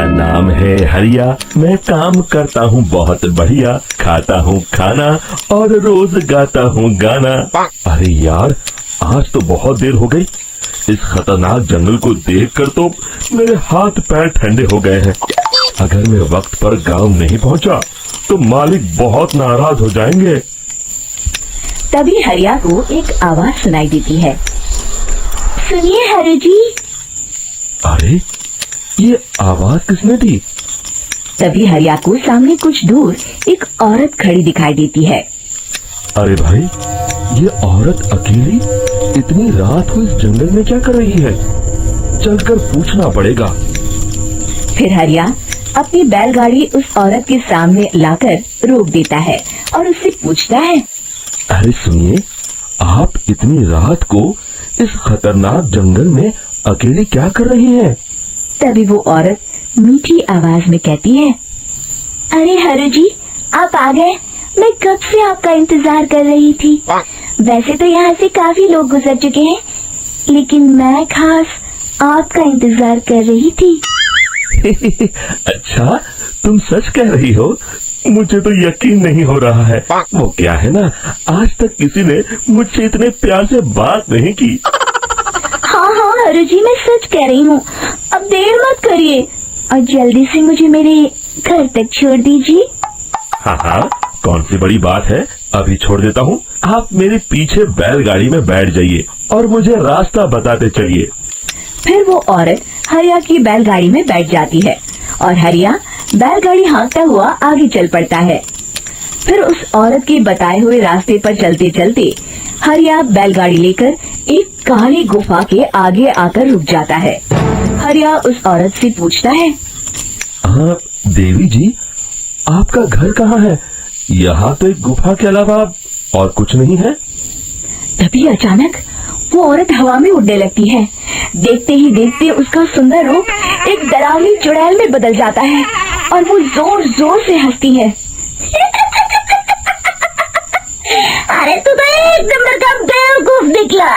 मेरा नाम है हरिया, मैं काम करता हूँ बहुत बढ़िया, खाता हूँ खाना और रोज गाता हूँ गाना। अरे यार, आज तो बहुत देर हो गई। इस खतरनाक जंगल को देखकर तो मेरे हाथ पैर ठंडे हो गए हैं। अगर मैं वक्त पर गांव नहीं पहुंचा तो मालिक बहुत नाराज हो जाएंगे। तभी हरिया को एक आवाज सुनाई देती है। सुनिए हरि जी। अरे, ये आवाज किसने दी? तभी हरिया को सामने कुछ दूर एक औरत खड़ी दिखाई देती है। अरे भाई, ये औरत अकेली इतनी रात को इस जंगल में क्या कर रही है? चलकर पूछना पड़ेगा। फिर हरिया अपनी बैलगाड़ी उस औरत के सामने लाकर रोक देता है और उससे पूछता है। अरे सुनिए, आप इतनी रात को इस खतरनाक जंगल में अकेले क्या कर रही हैं? तभी वो औरत मीठी आवाज में कहती है। अरे हरि जी, आप आ गए। मैं कब से आपका इंतजार कर रही थी। वैसे तो यहाँ से काफी लोग गुजर चुके हैं, लेकिन मैं खास आपका इंतजार कर रही थी। अच्छा, तुम सच कह रही हो? मुझे तो यकीन नहीं हो रहा है। वो क्या है ना, आज तक किसी ने मुझसे इतने प्यार से बात नहीं की। हाँ हाँ हरि जी, मैं सच कह रही हूँ। अब देर मत करिए और जल्दी से मुझे मेरे घर तक छोड़ दीजिए। हाँ हाँ, कौन सी बड़ी बात है, अभी छोड़ देता हूँ। आप मेरे पीछे बैलगाड़ी में बैठ जाइए और मुझे रास्ता बताते चलिए। फिर वो औरत हरिया की बैलगाड़ी में बैठ जाती है और हरिया बैलगाड़ी हाँकता हुआ आगे चल पड़ता है। फिर उस औरत के बताए हुए रास्ते पर चलते चलते हरिया बैलगाड़ी लेकर एक काली गुफा के आगे आकर रुक जाता है। हरिया उस औरत से पूछता है। हाँ देवी जी, आपका घर कहाँ है? यहाँ तो एक गुफा के अलावा और कुछ नहीं है। तभी अचानक वो औरत हवा में उड़ने लगती है। देखते ही देखते उसका सुंदर रूप एक डरावनी चुड़ैल में बदल जाता है और वो जोर जोर से हंसती है। अरे तू तो एक नंबर का बेवकूफ निकला।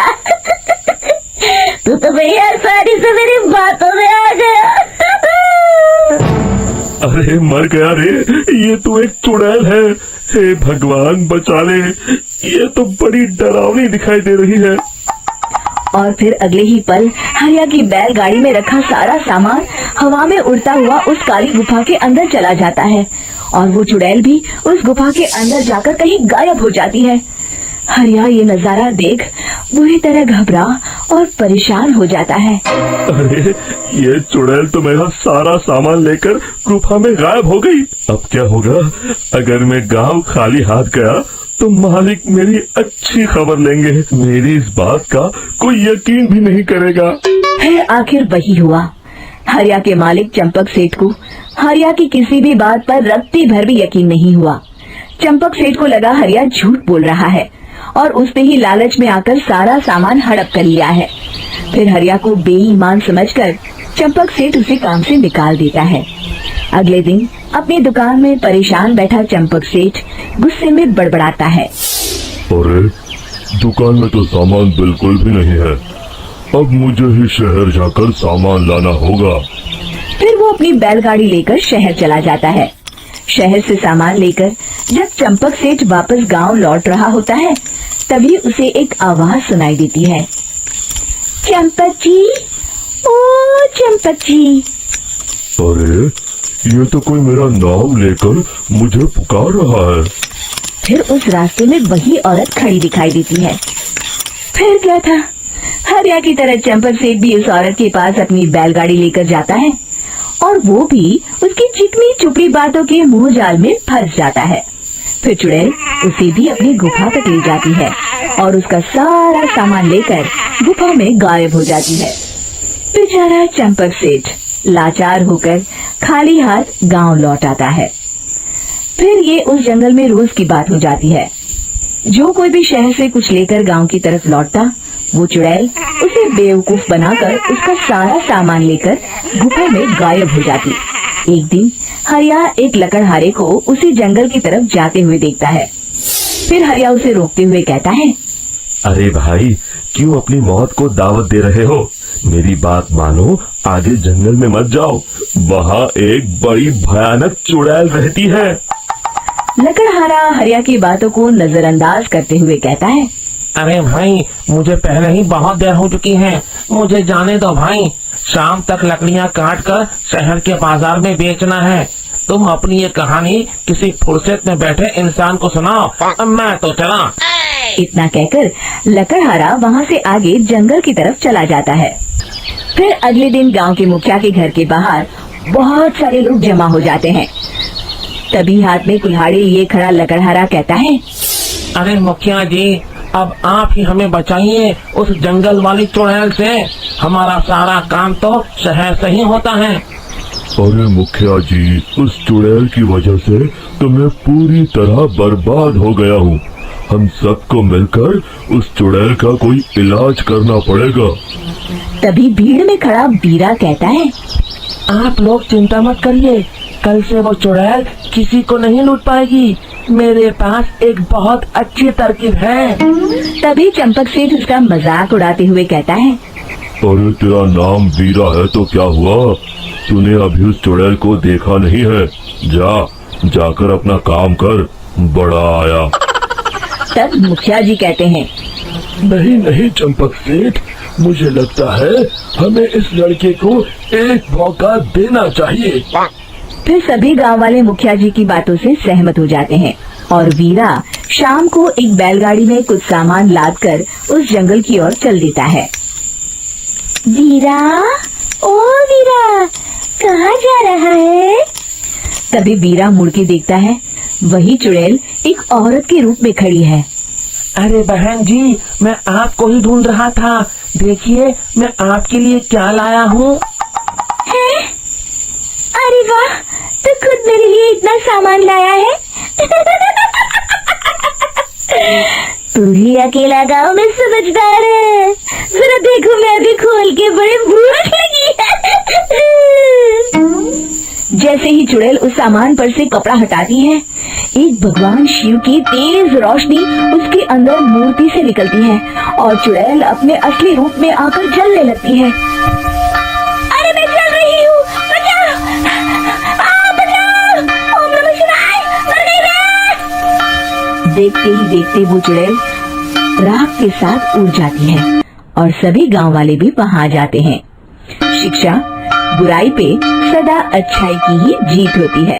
तू तो भैया आसानी से मेरी बातों में आ गया। अरे मर गया रे, ये तो एक चुड़ैल है। हे भगवान बचा ले, ये तो बड़ी डरावनी दिखाई दे रही है। और फिर अगले ही पल हरिया की बैलगाड़ी में रखा सारा सामान हवा में उड़ता हुआ उस काली गुफा के अंदर चला जाता है और वो चुड़ैल भी उस गुफा के अंदर जाकर कहीं गायब हो जाती है। हरिया ये नजारा देख बुरी तरह घबरा और परेशान हो जाता है। अरे, ये चुड़ैल तो मेरा सारा सामान लेकर गुफा में गायब हो गई। अब क्या होगा? अगर मैं गांव खाली हाथ गया तो मालिक मेरी अच्छी खबर लेंगे। मेरी इस बात का कोई यकीन भी नहीं करेगा। फिर आखिर वही हुआ। हरिया के मालिक चंपक सेठ को हरिया की किसी भी बात पर रत्ती भर भी यकीन नहीं हुआ। चंपक सेठ को लगा हरिया झूठ बोल रहा है और उसने ही लालच में आकर सारा सामान हड़प कर लिया है। फिर हरिया को बेईमान समझकर चंपक सेठ उसे काम से निकाल देता है। अगले दिन अपनी दुकान में परेशान बैठा चंपक सेठ गुस्से में बड़बड़ाता है। अरे, दुकान में तो सामान बिल्कुल भी नहीं है। अब मुझे ही शहर जाकर सामान लाना होगा। फिर वो अपनी बैलगाड़ी लेकर शहर चला जाता है। शहर से सामान लेकर जब चंपक सेठ वापस गांव लौट रहा होता है, तभी उसे एक आवाज सुनाई देती है। चंपक जी, ओ चंपक जी। अरे, ये तो कोई मेरा नाम लेकर मुझे पुकार रहा है। फिर उस रास्ते में वही औरत खड़ी दिखाई देती है। फिर क्या था, हरिया की तरह चंपक सेठ भी उस औरत के पास अपनी बैलगाड़ी लेकर जाता है और वो भी उसकी चिकनी चुपड़ी बातों के मुंह जाल में फंस जाता है। फिर चुड़ैल उसे भी अपनी गुफा तक ले जाती है और उसका सारा सामान लेकर गुफा में गायब हो जाती है। बेचारा चंपक सेठ लाचार होकर खाली हाथ गांव लौट आता है। फिर ये उस जंगल में रोज की बात हो जाती है। जो कोई भी शहर से कुछ लेकर गांव की तरफ लौटता, वो चुड़ैल उसे बेवकूफ बनाकर उसका सारा सामान लेकर गुफा में गायब हो जाती। एक दिन हरिया एक लकड़हारे को उसी जंगल की तरफ जाते हुए देखता है। फिर हरिया उसे रोकते हुए कहता है। अरे भाई, क्यों अपनी मौत को दावत दे रहे हो? मेरी बात मानो, आगे जंगल में मत जाओ, वहाँ एक बड़ी भयानक चुड़ैल रहती है। लकड़हारा हरिया की बातों को नजरअंदाज करते हुए कहता है, अरे भाई, मुझे पहले ही बहुत देर हो चुकी है, मुझे जाने दो भाई। शाम तक लकड़ियाँ काट कर शहर के बाजार में बेचना है। तुम अपनी ये कहानी किसी फुर्सत में बैठे इंसान को सुनाओ, मैं तो चला। इतना कहकर लकड़हारा वहाँ से आगे जंगल की तरफ चला जाता है। फिर अगले दिन गांव के मुखिया के घर के बाहर बहुत सारे लोग जमा हो जाते हैं। तभी हाथ में कुल्हाड़ी लिए खड़ा लकड़हारा कहता है, अरे मुखिया जी, अब आप ही हमें बचाइए उस जंगल वाली चुड़ैल से। हमारा सारा काम तो शहर से ही होता है। अरे मुखिया जी, उस चुड़ैल की वजह से तो मैं पूरी तरह बर्बाद हो गया हूँ। हम सबको मिलकर उस चुड़ैल का कोई इलाज करना पड़ेगा। तभी भीड़ में खड़ा बीरा कहता है, आप लोग चिंता मत करिए, कल से वो चुड़ैल किसी को नहीं लूट पाएगी। मेरे पास एक बहुत अच्छी तरकीब है। तभी चंपक सेठ उसका मजाक उड़ाते हुए कहता है, अरे तेरा नाम वीरा है तो क्या हुआ? तूने अभी उस चुड़ैल को देखा नहीं है? जाकर अपना काम कर, बड़ा आया। तब मुखिया जी कहते हैं, नहीं चंपक सेठ, मुझे लगता है हमें इस लड़के को एक मौका देना चाहिए। फिर सभी गांव वाले मुखिया जी की बातों से सहमत हो जाते हैं और वीरा शाम को एक बैलगाड़ी में कुछ सामान लादकर उस जंगल की ओर चल देता है। वीरा, ओ वीरा, कहाँ जा रहा है? तभी वीरा मुड़ के देखता है, वही चुड़ैल एक औरत के रूप में खड़ी है। अरे बहन जी, मैं आपको ही ढूंढ रहा था। देखिए, मैं आपके लिए क्या लाया हूँ। अरे वाह, तो खुद मेरे लिए इतना सामान लाया है। तू ही अकेला गाँव में समझदार है। जरा देखो, मैं भी खोल के बड़े भूख लगी है। जैसे ही चुड़ैल उस सामान पर से कपड़ा हटाती है, एक भगवान शिव की तेज रोशनी उसके अंदर मूर्ति से निकलती है और चुड़ैल अपने असली रूप में आकर जलने लगती है। अरे मैं जल रही हूँ, बचाओ! बचाओ! ओम नमः शिवाय! मर गई मैं! देखते ही देखते वो चुड़ैल राख के साथ उड़ जाती है और सभी गांव वाले भी वहां जाते हैं। शिक्षा बुराई पे सदा अच्छाई की ही जीत होती है।